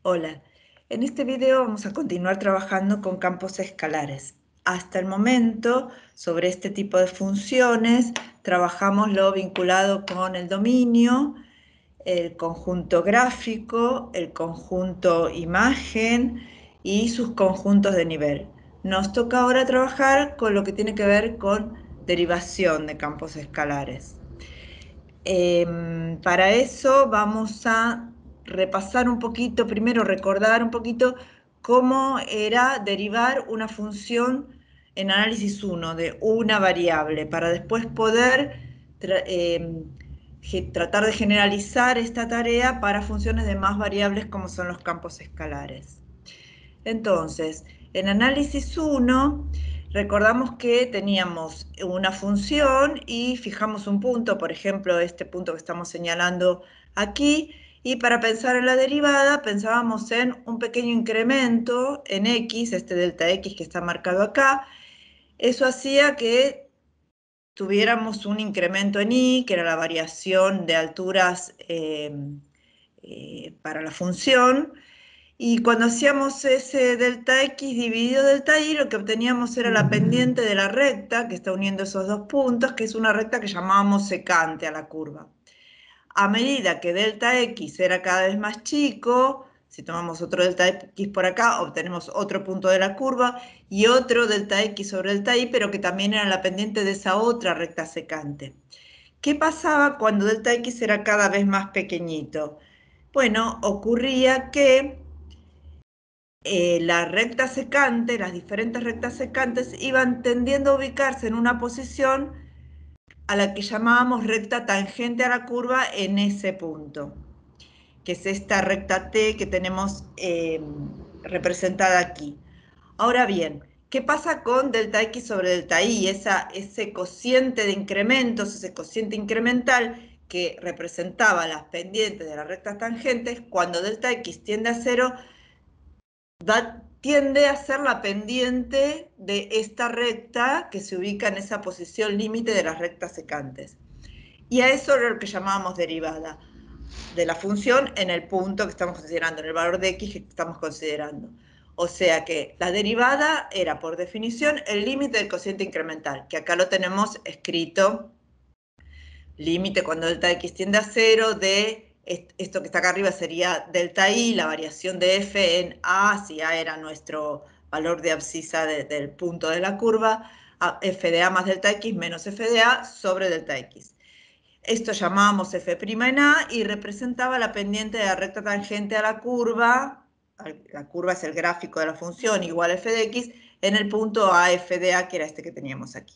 Hola, en este video vamos a continuar trabajando con campos escalares. Hasta el momento, sobre este tipo de funciones, trabajamos lo vinculado con el dominio, el conjunto gráfico, el conjunto imagen y sus conjuntos de nivel. Nos toca ahora trabajar con lo que tiene que ver con derivación de campos escalares. Para eso vamos a repasar un poquito, primero recordar un poquito cómo era derivar una función en análisis 1 de una variable, para después poder tratar de generalizar esta tarea para funciones de más variables como son los campos escalares. Entonces, en análisis 1, recordamos que teníamos una función y fijamos un punto, por ejemplo, este punto que estamos señalando aquí, y para pensar en la derivada pensábamos en un pequeño incremento en x, este delta x que está marcado acá. Eso hacía que tuviéramos un incremento en y, que era la variación de alturas para la función. Y cuando hacíamos ese delta x dividido delta y, lo que obteníamos era la pendiente de la recta que está uniendo esos dos puntos, que es una recta que llamábamos secante a la curva. A medida que delta x era cada vez más chico, si tomamos otro delta x por acá, obtenemos otro punto de la curva y otro delta x sobre delta y, pero que también era la pendiente de esa otra recta secante. ¿Qué pasaba cuando delta x era cada vez más pequeñito? Bueno, ocurría que la recta secante, las diferentes rectas secantes, iban tendiendo a ubicarse en una posición a la que llamábamos recta tangente a la curva en ese punto, que es esta recta T que tenemos representada aquí. Ahora bien, ¿qué pasa con delta x sobre delta y? Ese cociente de incrementos, ese cociente incremental que representaba las pendientes de las rectas tangentes, cuando delta x tiende a cero, tiende a ser la pendiente de esta recta que se ubica en esa posición límite de las rectas secantes. Y a eso era lo que llamábamos derivada de la función en el punto que estamos considerando, en el valor de x que estamos considerando. O sea que la derivada era, por definición, el límite del cociente incremental, que acá lo tenemos escrito, límite cuando delta x tiende a cero de esto que está acá arriba sería delta i, la variación de f en a, si a era nuestro valor de abscisa del punto de la curva, f de a más delta x menos f de a sobre delta x. Esto llamábamos f' en a y representaba la pendiente de la recta tangente a la curva es el gráfico de la función igual a f de x, en el punto a f de a, que era este que teníamos aquí.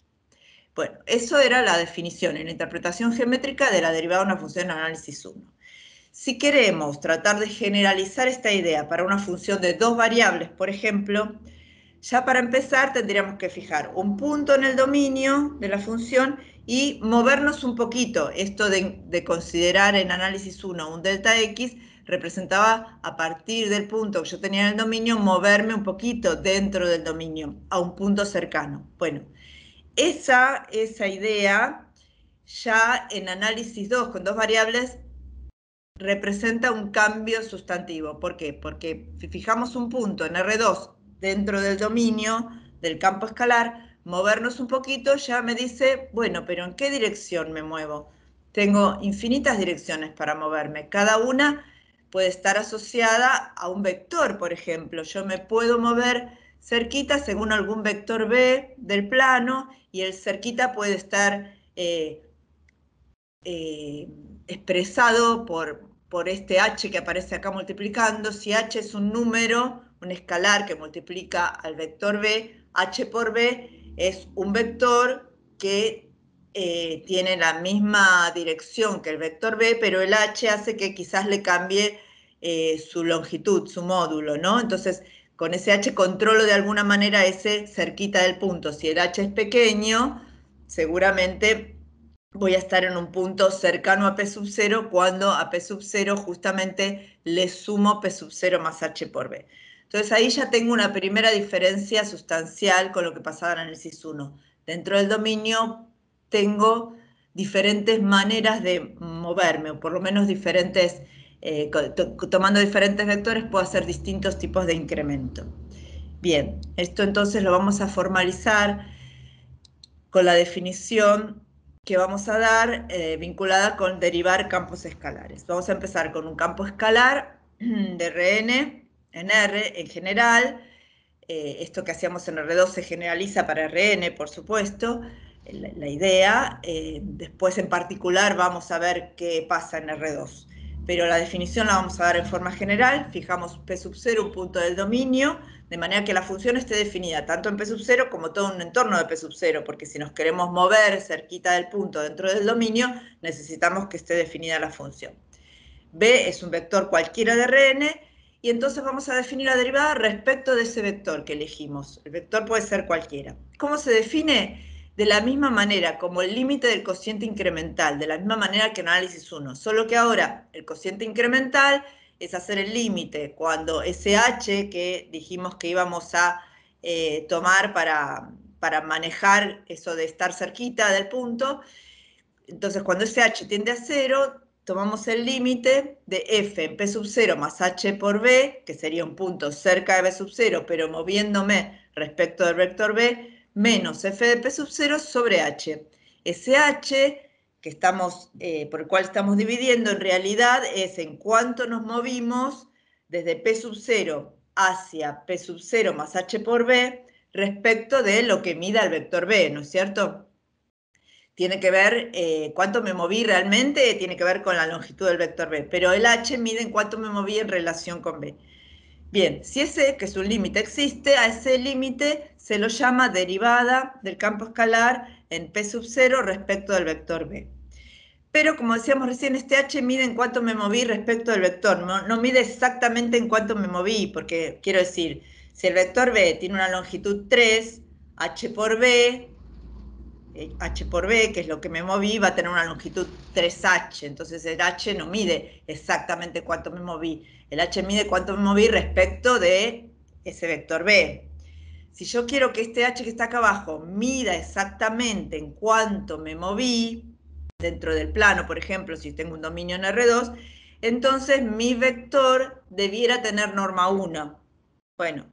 Bueno, eso era la definición en la interpretación geométrica de la derivada de una función en análisis 1. Si queremos tratar de generalizar esta idea para una función de dos variables, por ejemplo, ya para empezar tendríamos que fijar un punto en el dominio de la función y movernos un poquito. Esto de considerar en análisis 1 un delta x representaba, a partir del punto que yo tenía en el dominio, moverme un poquito dentro del dominio, a un punto cercano. Bueno, esa idea ya en análisis 2 con dos variables representa un cambio sustantivo. ¿Por qué? Porque si fijamos un punto en R2 dentro del dominio del campo escalar, movernos un poquito ya me dice, bueno, pero ¿en qué dirección me muevo? Tengo infinitas direcciones para moverme. Cada una puede estar asociada a un vector, por ejemplo. Yo me puedo mover cerquita según algún vector B del plano, y el cerquita puede estar expresado por este h que aparece acá multiplicando. Si h es un número, un escalar que multiplica al vector b, h por b es un vector que tiene la misma dirección que el vector b, pero el h hace que quizás le cambie su longitud, su módulo, ¿no? Entonces, con ese h controlo de alguna manera ese cerquita del punto. Si el h es pequeño, seguramente voy a estar en un punto cercano a P sub 0 cuando a P sub 0 justamente le sumo P sub 0 más H por B. Entonces ahí ya tengo una primera diferencia sustancial con lo que pasaba en análisis 1. Dentro del dominio tengo diferentes maneras de moverme, o por lo menos diferentes tomando diferentes vectores puedo hacer distintos tipos de incremento. Bien, esto entonces lo vamos a formalizar con la definición que vamos a dar vinculada con derivar campos escalares. Vamos a empezar con un campo escalar de Rn en R en general. Esto que hacíamos en R2 se generaliza para Rn, por supuesto, la idea. Después en particular vamos a ver qué pasa en R2. Pero la definición la vamos a dar en forma general. Fijamos P sub 0, un punto del dominio, de manera que la función esté definida tanto en P sub 0 como todo un entorno de P sub 0, porque si nos queremos mover cerquita del punto dentro del dominio, necesitamos que esté definida la función. B es un vector cualquiera de Rn, y entonces vamos a definir la derivada respecto de ese vector que elegimos. El vector puede ser cualquiera. ¿Cómo se define? De la misma manera como el límite del cociente incremental, de la misma manera que en análisis 1, solo que ahora el cociente incremental es hacer el límite cuando ese h que dijimos que íbamos a tomar para manejar eso de estar cerquita del punto. Entonces, cuando ese h tiende a 0, tomamos el límite de f en p sub 0 más h por b, que sería un punto cerca de b sub 0, pero moviéndome respecto del vector b, menos f de p sub 0 sobre h. Ese h que estamos, por el cual estamos dividiendo, en realidad es en cuánto nos movimos desde p sub 0 hacia p sub 0 más h por b respecto de lo que mida el vector b, ¿no es cierto? Tiene que ver cuánto me moví realmente, tiene que ver con la longitud del vector b, pero el h mide en cuánto me moví en relación con b. Bien, si ese, que es un límite, existe, a ese límite se lo llama derivada del campo escalar en p sub 0 respecto del vector b. Pero como decíamos recién, este h mide en cuánto me moví respecto del vector, no mide exactamente en cuánto me moví, porque quiero decir, si el vector b tiene una longitud 3, h por b, h por b, que es lo que me moví, va a tener una longitud 3h, entonces el h no mide exactamente cuánto me moví, el h mide cuánto me moví respecto de ese vector b. Si yo quiero que este h que está acá abajo mida exactamente en cuánto me moví, dentro del plano, por ejemplo, si tengo un dominio en R2, entonces mi vector debiera tener norma 1. Bueno,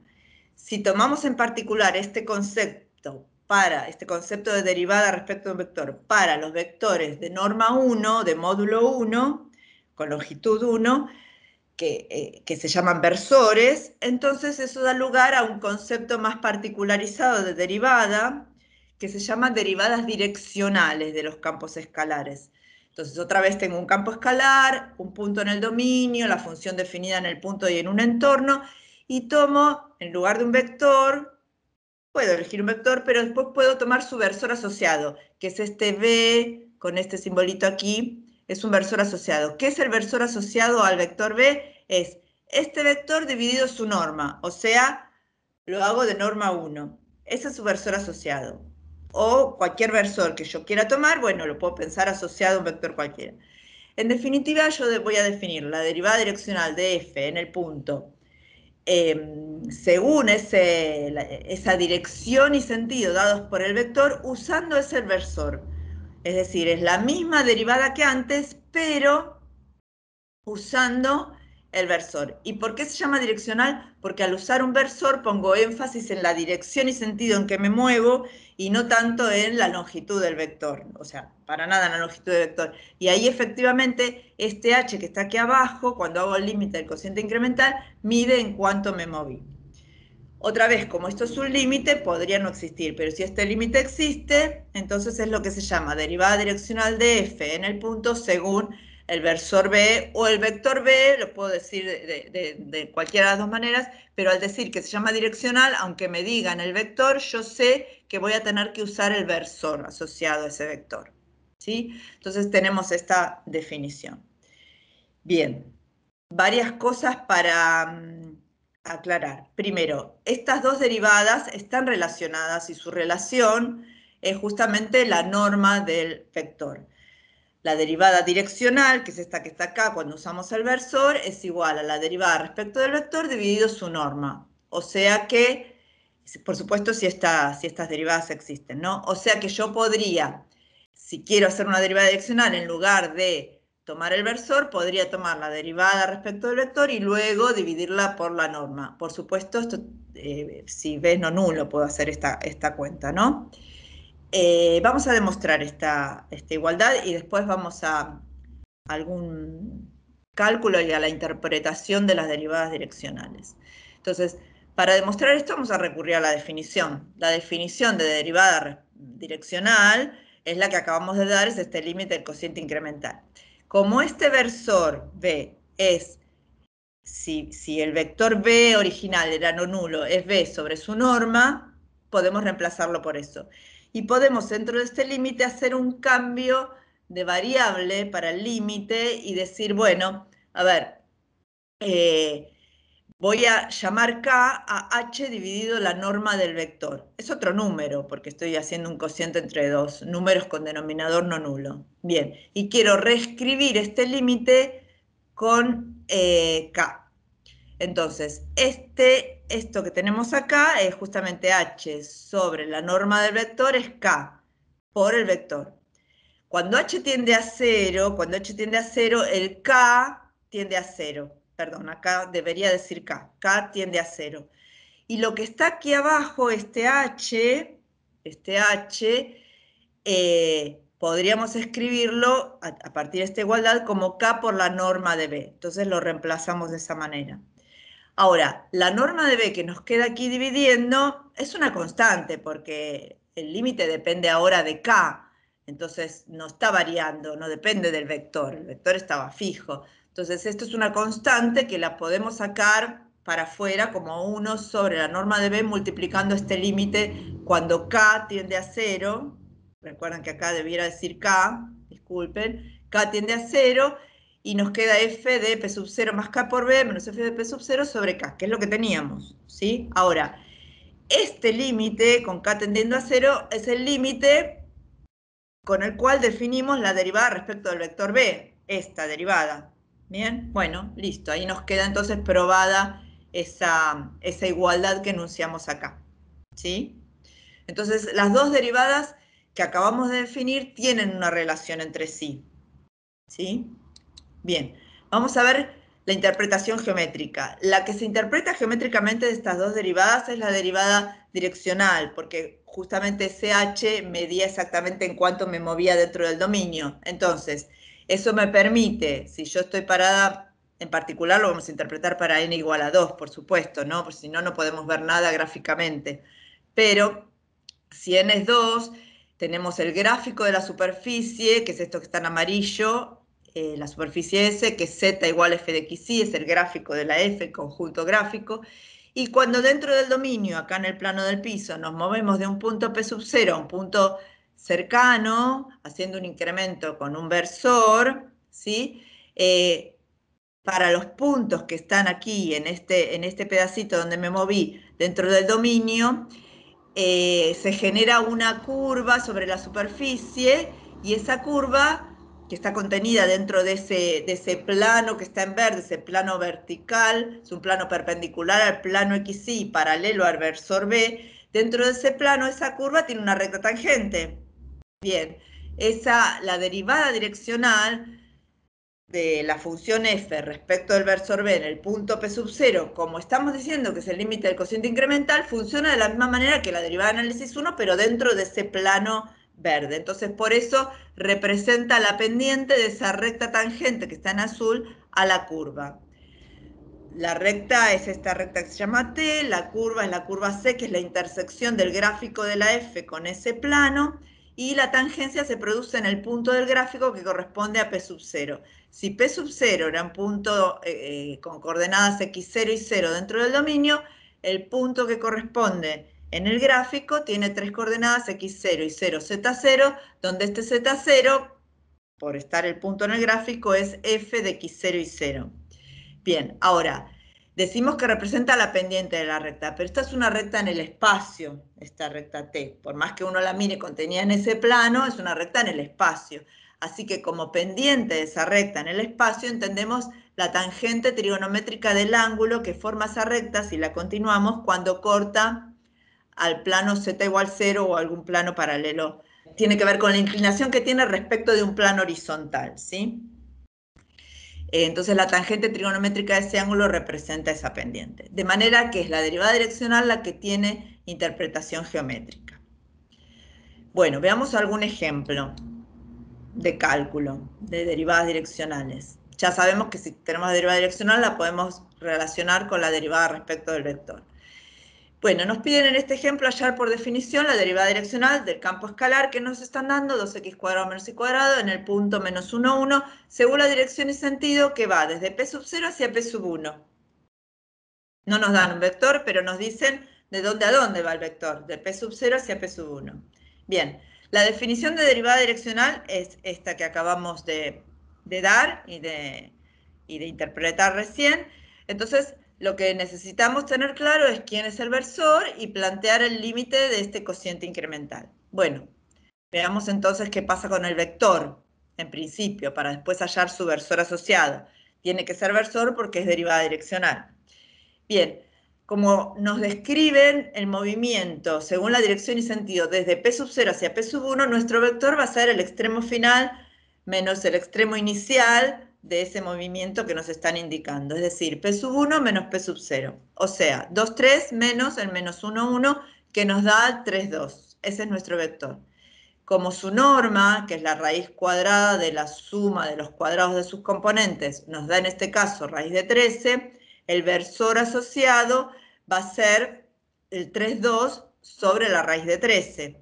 si tomamos en particular este concepto de derivada respecto a un vector para los vectores de norma 1, de módulo 1, con longitud 1, que se llaman versores, entonces eso da lugar a un concepto más particularizado de derivada, que se llama derivadas direccionales de los campos escalares. Entonces otra vez tengo un campo escalar, un punto en el dominio, la función definida en el punto y en un entorno, y tomo, en lugar de un vector, puedo elegir un vector, pero después puedo tomar su versor asociado, que es este b con este simbolito aquí, es un versor asociado. ¿Qué es el versor asociado al vector b? Es este vector dividido su norma, o sea, lo hago de norma 1. Ese es su versor asociado. O cualquier versor que yo quiera tomar, bueno, lo puedo pensar asociado a un vector cualquiera. En definitiva, yo voy a definir la derivada direccional de f en el punto según esa dirección y sentido dados por el vector, usando ese versor. Es decir, es la misma derivada que antes, pero usando el versor. ¿Y por qué se llama direccional? Porque al usar un versor pongo énfasis en la dirección y sentido en que me muevo y no tanto en la longitud del vector, o sea, para nada en la longitud del vector. Y ahí efectivamente este h que está aquí abajo, cuando hago el límite del cociente incremental, mide en cuánto me moví. Otra vez, como esto es un límite, podría no existir, pero si este límite existe, entonces es lo que se llama derivada direccional de f en el punto según el versor b o el vector b, lo puedo decir de cualquiera de las dos maneras, pero al decir que se llama direccional, aunque me digan el vector, yo sé que voy a tener que usar el versor asociado a ese vector, ¿sí? Entonces tenemos esta definición. Bien, varias cosas para aclarar. Primero, estas dos derivadas están relacionadas y su relación es justamente la norma del vector. La derivada direccional, que es esta que está acá cuando usamos el versor, es igual a la derivada respecto del vector dividido su norma. O sea que, por supuesto, si estas derivadas existen, ¿no? O sea que yo podría, si quiero hacer una derivada direccional, en lugar de tomar el versor, podría tomar la derivada respecto del vector y luego dividirla por la norma. Por supuesto, esto, si B no nulo, puedo hacer esta cuenta, ¿no? Vamos a demostrar esta igualdad y después vamos a algún cálculo y a la interpretación de las derivadas direccionales. Entonces, para demostrar esto vamos a recurrir a la definición. La definición de derivada direccional es la que acabamos de dar, es este límite del cociente incremental. Como este versor B es, si el vector B original era no nulo, es B sobre su norma, podemos reemplazarlo por eso. Y podemos dentro de este límite hacer un cambio de variable para el límite y decir, bueno, a ver, voy a llamar K a H dividido la norma del vector. Es otro número, porque estoy haciendo un cociente entre dos números con denominador no nulo. Bien, y quiero reescribir este límite con K. Entonces, esto que tenemos acá es justamente H sobre la norma del vector, es K por el vector. Cuando H tiende a 0, el K tiende a 0. Perdón, acá debería decir K. K tiende a 0. Y lo que está aquí abajo, este H, podríamos escribirlo a partir de esta igualdad como K por la norma de B. Entonces lo reemplazamos de esa manera. Ahora, la norma de B que nos queda aquí dividiendo es una constante, porque el límite depende ahora de K, entonces no está variando, no depende del vector, el vector estaba fijo. Entonces esto es una constante que la podemos sacar para afuera como 1 sobre la norma de B multiplicando este límite cuando K tiende a 0, recuerden que acá debiera decir K, disculpen, K tiende a 0, y nos queda f de p sub 0 más k por b menos f de p sub 0 sobre k, que es lo que teníamos, ¿sí? Ahora, este límite con k tendiendo a 0 es el límite con el cual definimos la derivada respecto del vector b, esta derivada. Bien, bueno, listo, ahí nos queda entonces probada esa igualdad que enunciamos acá, ¿sí? Entonces, las dos derivadas que acabamos de definir tienen una relación entre sí, ¿sí? Bien, vamos a ver la interpretación geométrica. La que se interpreta geométricamente de estas dos derivadas es la derivada direccional, porque justamente ese h medía exactamente en cuánto me movía dentro del dominio. Entonces, eso me permite, si yo estoy parada, en particular lo vamos a interpretar para n igual a 2, por supuesto, ¿no? Porque si no, no podemos ver nada gráficamente. Pero, si n es 2, tenemos el gráfico de la superficie, que es esto que está en amarillo, la superficie S, que es z igual a f de xy, es el gráfico de la f, el conjunto gráfico, y cuando dentro del dominio, acá en el plano del piso, nos movemos de un punto p sub 0 a un punto cercano, haciendo un incremento con un versor, ¿sí? Para los puntos que están aquí, en este pedacito donde me moví dentro del dominio, se genera una curva sobre la superficie y esa curva que está contenida dentro de ese plano que está en verde, ese plano vertical, es un plano perpendicular al plano XY paralelo al versor B, dentro de ese plano esa curva tiene una recta tangente. Bien, la derivada direccional de la función f respecto del versor b en el punto p sub 0, como estamos diciendo que es el límite del cociente incremental, funciona de la misma manera que la derivada de análisis 1, pero dentro de ese plano verde. Entonces, por eso representa la pendiente de esa recta tangente que está en azul a la curva. La recta es esta recta que se llama T, la curva es la curva C, que es la intersección del gráfico de la F con ese plano, y la tangencia se produce en el punto del gráfico que corresponde a P sub 0. Si P sub 0 era un punto con coordenadas x0 y 0 dentro del dominio, el punto que corresponde en el gráfico tiene tres coordenadas x0 y 0, z0, donde este z0, por estar el punto en el gráfico, es f de x0 y 0. Bien, ahora, decimos que representa la pendiente de la recta, pero esta es una recta en el espacio, esta recta T. Por más que uno la mire contenida en ese plano, es una recta en el espacio. Así que como pendiente de esa recta en el espacio, entendemos la tangente trigonométrica del ángulo que forma esa recta, si la continuamos, cuando corta al plano z igual 0 o algún plano paralelo. Tiene que ver con la inclinación que tiene respecto de un plano horizontal, ¿sí? Entonces la tangente trigonométrica de ese ángulo representa esa pendiente. De manera que es la derivada direccional la que tiene interpretación geométrica. Bueno, veamos algún ejemplo de cálculo de derivadas direccionales. Ya sabemos que si tenemos derivada direccional la podemos relacionar con la derivada respecto del vector. Bueno, nos piden en este ejemplo hallar por definición la derivada direccional del campo escalar que nos están dando, 2x² menos y cuadrado, en el punto menos 1, 1, según la dirección y sentido que va desde p sub 0 hacia p sub 1. No nos dan un vector, pero nos dicen de dónde a dónde va el vector, de p sub 0 hacia p sub 1. Bien, la definición de derivada direccional es esta que acabamos de dar y de interpretar recién. Entonces, lo que necesitamos tener claro es quién es el versor y plantear el límite de este cociente incremental. Bueno, veamos entonces qué pasa con el vector, en principio, para después hallar su versor asociado. Tiene que ser versor porque es derivada direccional. Bien, como nos describen el movimiento según la dirección y sentido desde p sub 0 hacia p sub 1, nuestro vector va a ser el extremo final menos el extremo inicial de ese movimiento que nos están indicando, es decir, p sub 1 menos p sub 0, o sea, 2, 3 menos el menos 1, 1, que nos da 3, 2. Ese es nuestro vector. Como su norma, que es la raíz cuadrada de la suma de los cuadrados de sus componentes, nos da en este caso raíz de 13, el versor asociado va a ser el 3, 2 sobre la raíz de 13.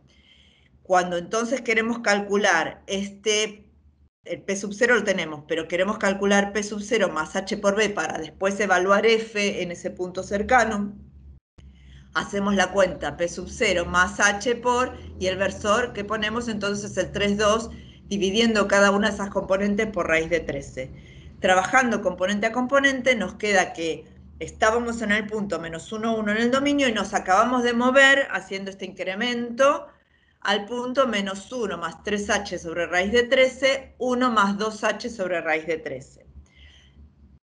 Cuando entonces queremos calcular el p sub 0 lo tenemos, pero queremos calcular p sub 0 más h por b para después evaluar f en ese punto cercano, hacemos la cuenta p sub 0 más h por, y el versor que ponemos entonces es el 3, 2, dividiendo cada una de esas componentes por raíz de 13. Trabajando componente a componente nos queda que estábamos en el punto menos 1, 1 en el dominio y nos acabamos de mover haciendo este incremento al punto menos 1 más 3h sobre raíz de 13, 1 más 2h sobre raíz de 13.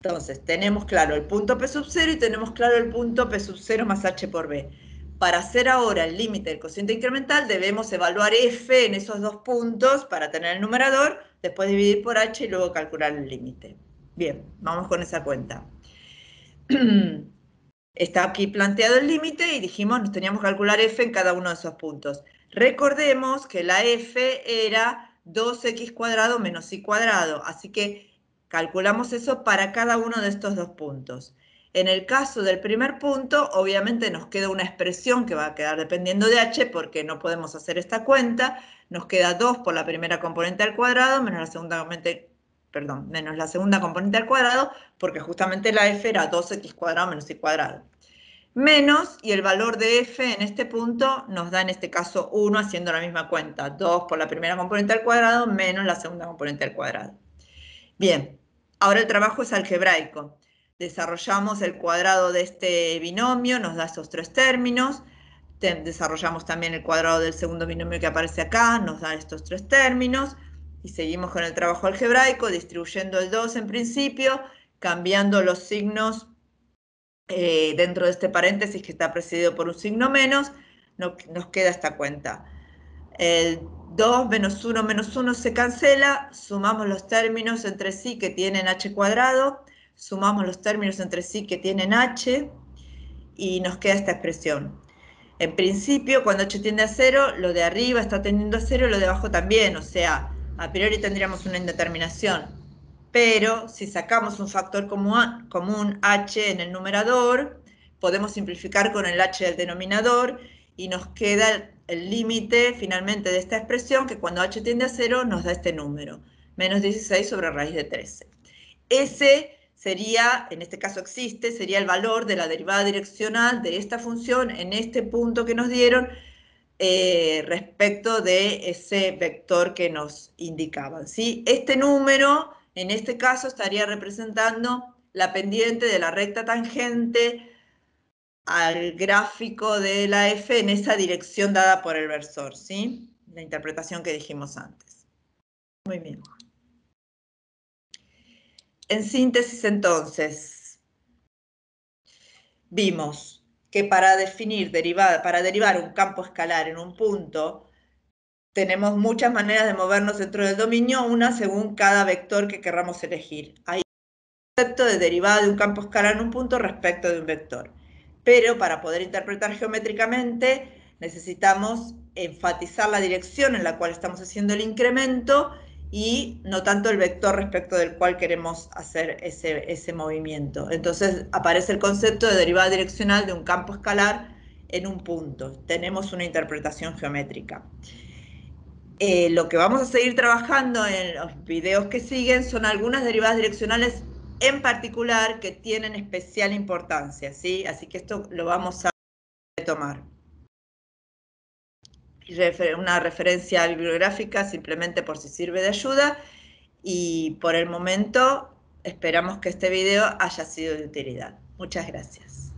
Entonces, tenemos claro el punto P sub 0 y tenemos claro el punto P sub 0 más h por b. Para hacer ahora el límite del cociente incremental, debemos evaluar f en esos dos puntos para tener el numerador, después dividir por h y luego calcular el límite. Bien, vamos con esa cuenta. Está aquí planteado el límite y dijimos nos teníamos que calcular f en cada uno de esos puntos. Recordemos que la f era 2x² menos y cuadrado, así que calculamos eso para cada uno de estos dos puntos. En el caso del primer punto, obviamente nos queda una expresión que va a quedar dependiendo de h, porque no podemos hacer esta cuenta. Nos queda 2 por la primera componente al cuadrado menos la segunda componente, menos la segunda componente al cuadrado, porque justamente la f era 2x² menos y cuadrado. Menos, y el valor de f en este punto nos da en este caso 1 haciendo la misma cuenta. 2 por la primera componente al cuadrado menos la segunda componente al cuadrado. Bien, ahora el trabajo es algebraico. Desarrollamos el cuadrado de este binomio, nos da estos tres términos. Desarrollamos también el cuadrado del segundo binomio que aparece acá, nos da estos tres términos. Y seguimos con el trabajo algebraico, distribuyendo el 2 en principio, cambiando los signos dentro de este paréntesis que está precedido por un signo menos, nos queda esta cuenta. El 2 menos 1 se cancela, sumamos los términos entre sí que tienen h², sumamos los términos entre sí que tienen h, y nos queda esta expresión. En principio, cuando h tiende a 0, lo de arriba está tendiendo a 0 y lo de abajo también, o sea, a priori tendríamos una indeterminación. Pero si sacamos un factor común h en el numerador, podemos simplificar con el h del denominador y nos queda el límite finalmente de esta expresión, que cuando h tiende a 0 nos da este número, menos 16 sobre raíz de 13. Ese sería, en este caso existe, sería el valor de la derivada direccional de esta función en este punto que nos dieron respecto de ese vector que nos indicaban, ¿sí? Este número, en este caso, estaría representando la pendiente de la recta tangente al gráfico de la f en esa dirección dada por el versor, ¿sí? La interpretación que dijimos antes. Muy bien. En síntesis, entonces, vimos que para derivar un campo escalar en un punto, tenemos muchas maneras de movernos dentro del dominio, una según cada vector que querramos elegir. Ahí concepto de derivada de un campo escalar en un punto respecto de un vector. Pero para poder interpretar geométricamente necesitamos enfatizar la dirección en la cual estamos haciendo el incremento y no tanto el vector respecto del cual queremos hacer ese movimiento. Entonces aparece el concepto de derivada direccional de un campo escalar en un punto. Tenemos una interpretación geométrica. Lo que vamos a seguir trabajando en los videos que siguen son algunas derivadas direccionales en particular que tienen especial importancia, ¿sí? Así que esto lo vamos a tomar. Una referencia bibliográfica simplemente por si sirve de ayuda, y por el momento esperamos que este video haya sido de utilidad. Muchas gracias.